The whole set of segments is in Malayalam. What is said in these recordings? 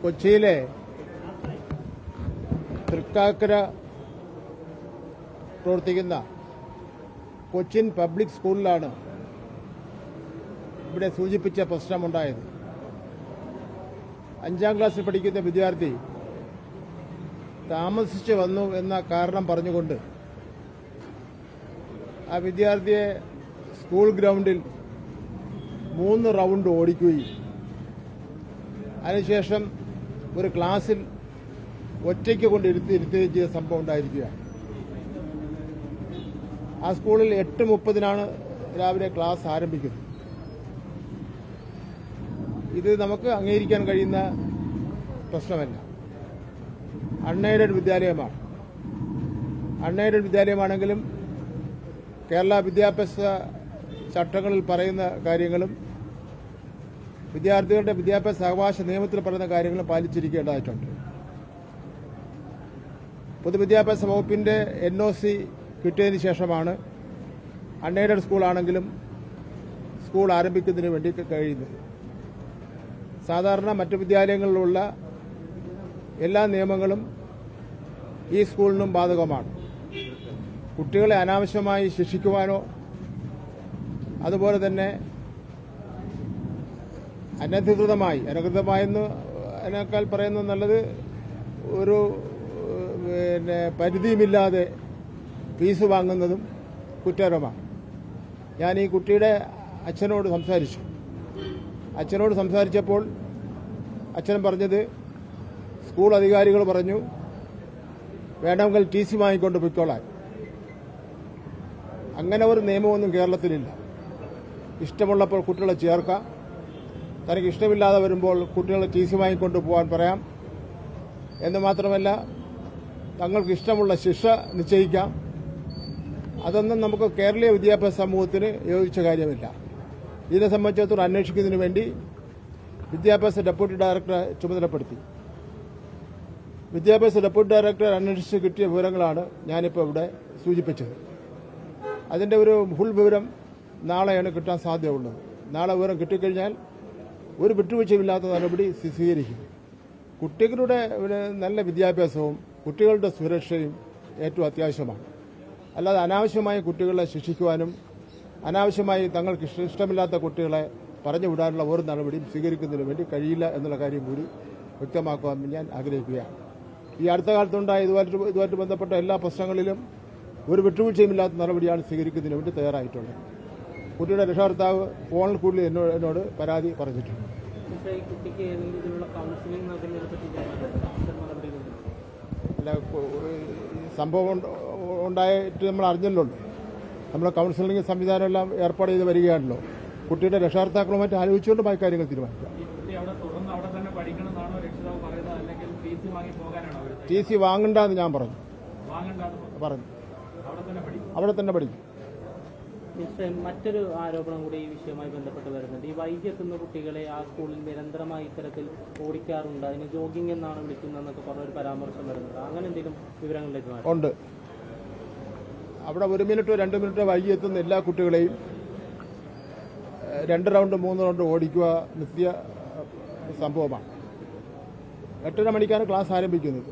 കൊച്ചിയിലെ തൃക്കാക്കര പ്രവർത്തിക്കുന്ന കൊച്ചിൻ പബ്ലിക് സ്കൂളിലാണ് ഇവിടെ സൂചിപ്പിച്ച പ്രശ്നമുണ്ടായത്. 5ാം ക്ലാസ്സിൽ പഠിക്കുന്ന വിദ്യാർത്ഥി താമസിച്ചു വന്നു എന്ന കാരണം പറഞ്ഞുകൊണ്ട് ആ വിദ്യാർത്ഥിയെ സ്കൂൾ ഗ്രൗണ്ടിൽ 3 റൗണ്ട് ഓടിക്കുകയും അതിനുശേഷം ഒരു ക്ലാസ്സിൽ ഒറ്റയ്ക്ക് കൊണ്ട് ഇരുത്തുകയും ചെയ്ത സംഭവം ഉണ്ടായിരിക്കുകയാണ്. ആ സ്കൂളിൽ 8:30 രാവിലെ ക്ലാസ് ആരംഭിക്കുന്നത്. ഇത് നമുക്ക് അംഗീകരിക്കാൻ കഴിയുന്ന പ്രശ്നമല്ല. അൺഎയ്ഡഡ് വിദ്യാലയമാണ്. അൺഎയ്ഡഡ് വിദ്യാലയമാണെങ്കിലും കേരള വിദ്യാഭ്യാസ ചട്ടങ്ങളിൽ പറയുന്ന കാര്യങ്ങളും വിദ്യാർത്ഥികളുടെ വിദ്യാഭ്യാസ അവകാശ നിയമത്തിൽ പറയുന്ന കാര്യങ്ങളും പാലിച്ചിരിക്കേണ്ടതായിട്ടുണ്ട്. പൊതുവിദ്യാഭ്യാസ വകുപ്പിന്റെ NOC കിട്ടിയതിന് ശേഷമാണ് അൺഎയ്ഡഡ് സ്കൂളാണെങ്കിലും സ്കൂൾ ആരംഭിക്കുന്നതിന് വേണ്ടി കഴിയുന്നത്. സാധാരണ മറ്റു വിദ്യാലയങ്ങളിലുള്ള എല്ലാ നിയമങ്ങളും ഈ സ്കൂളിനും ബാധകമാണ്. കുട്ടികളെ അനാവശ്യമായി ശിക്ഷിക്കുവാനോ അതുപോലെ തന്നെ അനധികൃതമായെന്ന് അതിനേക്കാൾ പറയുന്നത് നല്ലത് ഒരു പരിധിയുമില്ലാതെ ഫീസ് വാങ്ങുന്നതും കുറ്റകരമാണ്. ഞാൻ ഈ കുട്ടിയുടെ അച്ഛനോട് സംസാരിച്ചപ്പോൾ അച്ഛൻ പറഞ്ഞത് സ്കൂൾ അധികാരികൾ പറഞ്ഞു വേണമെങ്കിൽ TC വാങ്ങിക്കൊണ്ട് പൊയ്ക്കോളാൻ. അങ്ങനെ ഒരു നിയമമൊന്നും കേരളത്തിലില്ല. ഇഷ്ടമുള്ളപ്പോൾ കുട്ടികളെ ചേർക്കാം, തനിക്ക് ഇഷ്ടമില്ലാതെ വരുമ്പോൾ കുട്ടികളെ TC വാങ്ങിക്കൊണ്ട് പോകാൻ പറയാം. എന്ന് മാത്രമല്ല തങ്ങൾക്ക് ഇഷ്ടമുള്ള ശിക്ഷ നിശ്ചയിക്കാം. അതൊന്നും നമുക്ക് കേരളീയ വിദ്യാഭ്യാസ സമൂഹത്തിന് യോജിച്ച കാര്യമില്ല. ഇതിനെ സംബന്ധിച്ചിടത്തോളം അന്വേഷിക്കുന്നതിന് വേണ്ടി വിദ്യാഭ്യാസ ഡെപ്യൂട്ടി ഡയറക്ടറെ ചുമതലപ്പെടുത്തി. വിദ്യാഭ്യാസ ഡെപ്യൂട്ടി ഡയറക്ടർ അന്വേഷിച്ച് കിട്ടിയ വിവരങ്ങളാണ് ഞാനിപ്പോൾ ഇവിടെ സൂചിപ്പിച്ചത്. അതിന്റെ ഒരു ഫുൾ വിവരം നാളെയാണ് കിട്ടാൻ സാധ്യതയുള്ളത്. നാളെ വിവരം കിട്ടിക്കഴിഞ്ഞാൽ ഒരു വിട്ടുവീഴ്ചയില്ലാത്ത നടപടി സ്വീകരിക്കും. കുട്ടികളുടെ നല്ല വിദ്യാഭ്യാസവും കുട്ടികളുടെ സുരക്ഷയും ഏറ്റവും അത്യാവശ്യമാണ്. അല്ലാതെ അനാവശ്യമായി കുട്ടികളെ ശിക്ഷിക്കുവാനും അനാവശ്യമായി തങ്ങൾക്ക് ഇഷ്ടമില്ലാത്ത കുട്ടികളെ പറഞ്ഞു വിടാനുള്ള ഒരു നടപടിയും സ്വീകരിക്കുന്നതിന് വേണ്ടി കഴിയില്ല എന്നുള്ള കാര്യം കൂടി വ്യക്തമാക്കുവാൻ ഞാൻ ആഗ്രഹിക്കുകയാണ്. ഈ അടുത്ത കാലത്തുണ്ടായ ഇതുമായിട്ട് ബന്ധപ്പെട്ട എല്ലാ പ്രശ്നങ്ങളിലും ഒരു വിട്ടുവീഴ്ചയുമില്ലാത്ത നടപടിയാണ് സ്വീകരിക്കുന്നതിന് വേണ്ടി തയ്യാറായിട്ടുള്ളത്. കുട്ടിയുടെ രക്ഷകർത്താവ് ഫോണിൽ കൂടി എന്നോട് പരാതി പറഞ്ഞിട്ടുണ്ട്. സംഭവം ഉണ്ടായിട്ട് നമ്മൾ അറിഞ്ഞല്ലോ. നമ്മൾ കൌൺസിലിംഗ് സംവിധാനമെല്ലാം ഏർപ്പാട് ചെയ്ത് വരികയാണല്ലോ. കുട്ടിയുടെ രക്ഷകർത്താക്കളുമായിട്ട് ആലോചിച്ചുകൊണ്ട് ബാക്കി കാര്യങ്ങൾ തീരുമാനിക്കാം. TC വാങ്ങണ്ടെന്ന് ഞാൻ പറഞ്ഞു. അവിടെ തന്നെ പഠിക്കും. മറ്റൊരു ആരോപണം കൂടി ഈ വിഷയവുമായി ബന്ധപ്പെട്ട് വരുന്നുണ്ട്. ഈ വൈകി എത്തുന്ന കുട്ടികളെ ആ സ്കൂളിൽ നിരന്തരമായി ഇത്തരത്തിൽ ഓടിക്കാറുണ്ട്, അതിന് ജോഗിംഗ് എന്നാണ് വിളിക്കുന്നതെന്നൊക്കെ പറഞ്ഞൊരു പരാമർശം വരുന്നുണ്ട്. അങ്ങനെ എന്തെങ്കിലും വിവരങ്ങളിലേക്ക് ഉണ്ട്. അവിടെ 1 മിനിറ്റോ 2 മിനിറ്റോ വൈകി എത്തുന്ന എല്ലാ കുട്ടികളെയും 2 റൗണ്ട് 3 റൗണ്ട് ഓടിക്കുക നിത്യ സംഭവമാണ്. 8:30 മണിക്കാണ് ക്ലാസ് ആരംഭിക്കുന്നത്.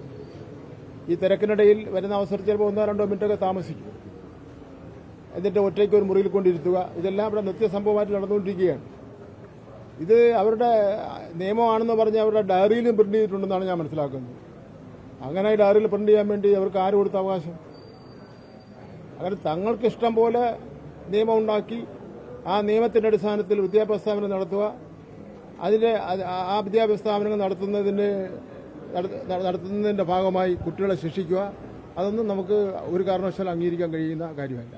ഈ തിരക്കിനിടയിൽ വരുന്ന അവസരത്തിൽ ചിലപ്പോൾ 1-2 മിനിറ്റൊക്കെ താമസിക്കും. എന്നിട്ട് ഒറ്റയ്ക്ക് ഒരു മുറിയിൽ കൊണ്ടിരുത്തുക, ഇതെല്ലാം ഇവിടെ നിത്യസംഭവമായിട്ട് നടന്നുകൊണ്ടിരിക്കുകയാണ്. ഇത് അവരുടെ നിയമമാണെന്ന് പറഞ്ഞ് അവരുടെ ഡയറിയിലും പ്രിന്റ് ചെയ്തിട്ടുണ്ടെന്നാണ് ഞാൻ മനസ്സിലാക്കുന്നത്. അങ്ങനെ ഡയറിയിൽ പ്രിന്റ് ചെയ്യാൻ വേണ്ടി അവർക്ക് ആര് കൊടുത്ത അവകാശം? അങ്ങനെ തങ്ങൾക്ക് ഇഷ്ടം പോലെ നിയമം ഉണ്ടാക്കി ആ നിയമത്തിന്റെ അടിസ്ഥാനത്തിൽ വിദ്യാഭ്യാസ സ്ഥാപനം നടത്തുക, ആ വിദ്യാഭ്യാസ സ്ഥാപനങ്ങൾ നടത്തുന്നതിന്റെ ഭാഗമായി കുട്ടികളെ ശിക്ഷിക്കുക, അതൊന്നും നമുക്ക് ഒരു കാരണവശാലും അംഗീകരിക്കാൻ കഴിയുന്ന കാര്യമല്ല.